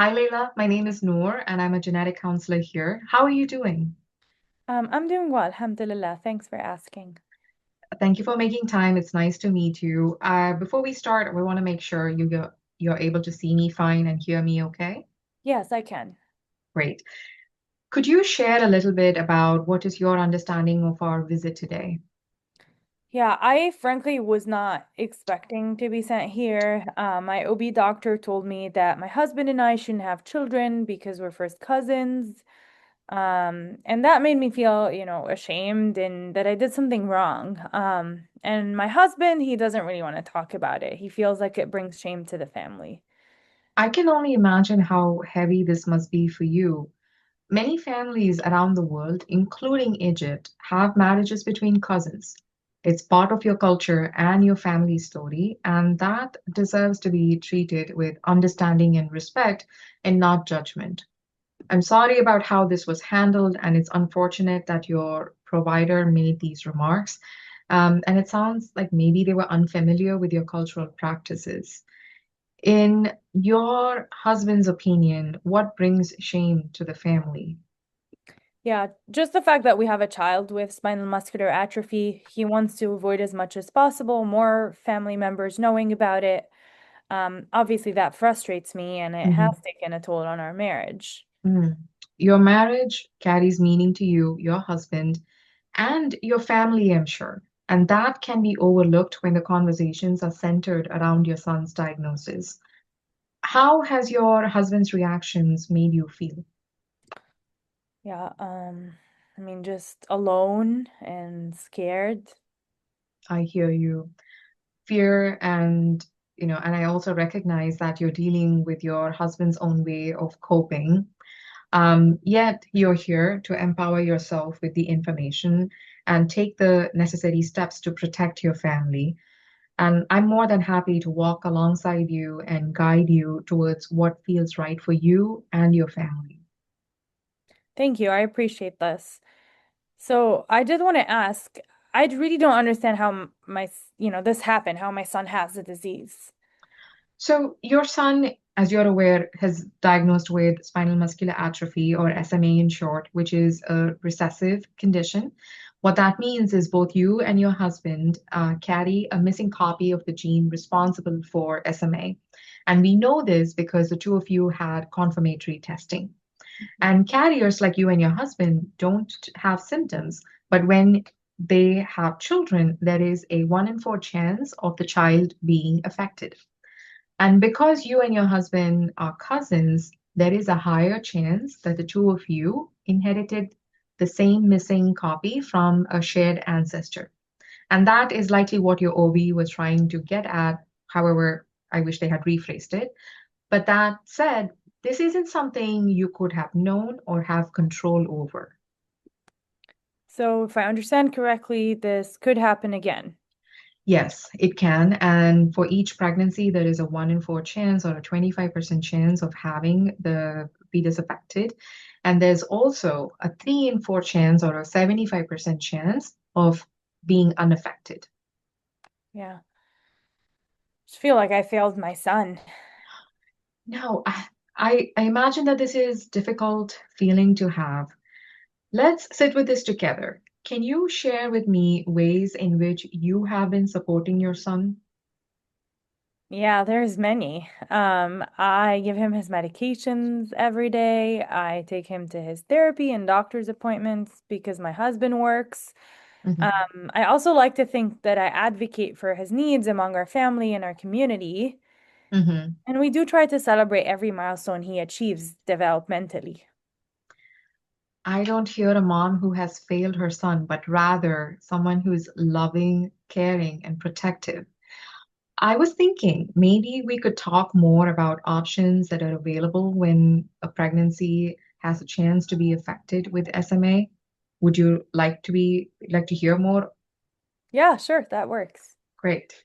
Hi, Leila. My name is Noor, and I'm a genetic counselor here. How are you doing? I'm doing well, alhamdulillah. Thanks for asking. Thank you for making time. It's nice to meet you. Before we start, we want to make sure you're able to see me fine and hear me okay? Yes, I can. Great. Could you share a little bit about what is your understanding of our visit today? Yeah, I frankly was not expecting to be sent here. My OB doctor told me that my husband and I shouldn't have children because we're first cousins. And that made me feel, ashamed and that I did something wrong. And my husband, he doesn't really want to talk about it. He feels like it brings shame to the family. I can only imagine how heavy this must be for you. Many families around the world, including Egypt, have marriages between cousins. It's part of your culture and your family story, and that deserves to be treated with understanding and respect and not judgment. I'm sorry about how this was handled, and it's unfortunate that your provider made these remarks. And it sounds like maybe they were unfamiliar with your cultural practices. In your husband's opinion, what brings shame to the family? Yeah, just the fact that we have a child with spinal muscular atrophy, he wants to avoid as much as possible, more family members knowing about it. Obviously, that frustrates me and it has Mhm. taken a toll on our marriage. Mm. Your marriage carries meaning to you, your husband, and your family, I'm sure. And that can be overlooked when the conversations are centered around your son's diagnosis. How has your husband's reactions made you feel? Yeah, I mean, just alone and scared. I hear you. Fear and I also recognize that you're dealing with your husband's own way of coping. Yet you're here to empower yourself with the information and take the necessary steps to protect your family. And I'm more than happy to walk alongside you and guide you towards what feels right for you and your family. Thank you. I appreciate this. So I did want to ask, I really don't understand how this happened, how my son has the disease. So, your son, as you're aware, has diagnosed with spinal muscular atrophy, or SMA in short, which is a recessive condition. What that means is both you and your husband carry a missing copy of the gene responsible for SMA. And we know this because the two of you had confirmatory testing. And carriers like you and your husband don't have symptoms, but when they have children, there is a 1 in 4 chance of the child being affected. And because you and your husband are cousins, there is a higher chance that the two of you inherited the same missing copy from a shared ancestor. And that is likely what your OB was trying to get at. However, I wish they had rephrased it. But that said, this isn't something you could have known or have control over. So if I understand correctly, this could happen again. Yes, it can. And for each pregnancy, there is a 1 in 4 chance or a 25% chance of having the fetus affected. And there's also a 3 in 4 chance or a 75% chance of being unaffected. Yeah. Just feel like I failed my son. Now, I imagine that this is difficult feeling to have. Let's sit with this together. Can you share with me ways in which you have been supporting your son? Yeah, there's many. I give him his medications every day. I take him to his therapy and doctor's appointments because my husband works. Mhm. I also like to think that I advocate for his needs among our family and our community. Mhm. And we do try to celebrate every milestone he achieves developmentally. I don't hear a mom who has failed her son, but rather someone who's loving, caring, and protective. I was thinking maybe we could talk more about options that are available when a pregnancy has a chance to be affected with SMA. Would you like to hear more? Yeah, sure, that works. Great.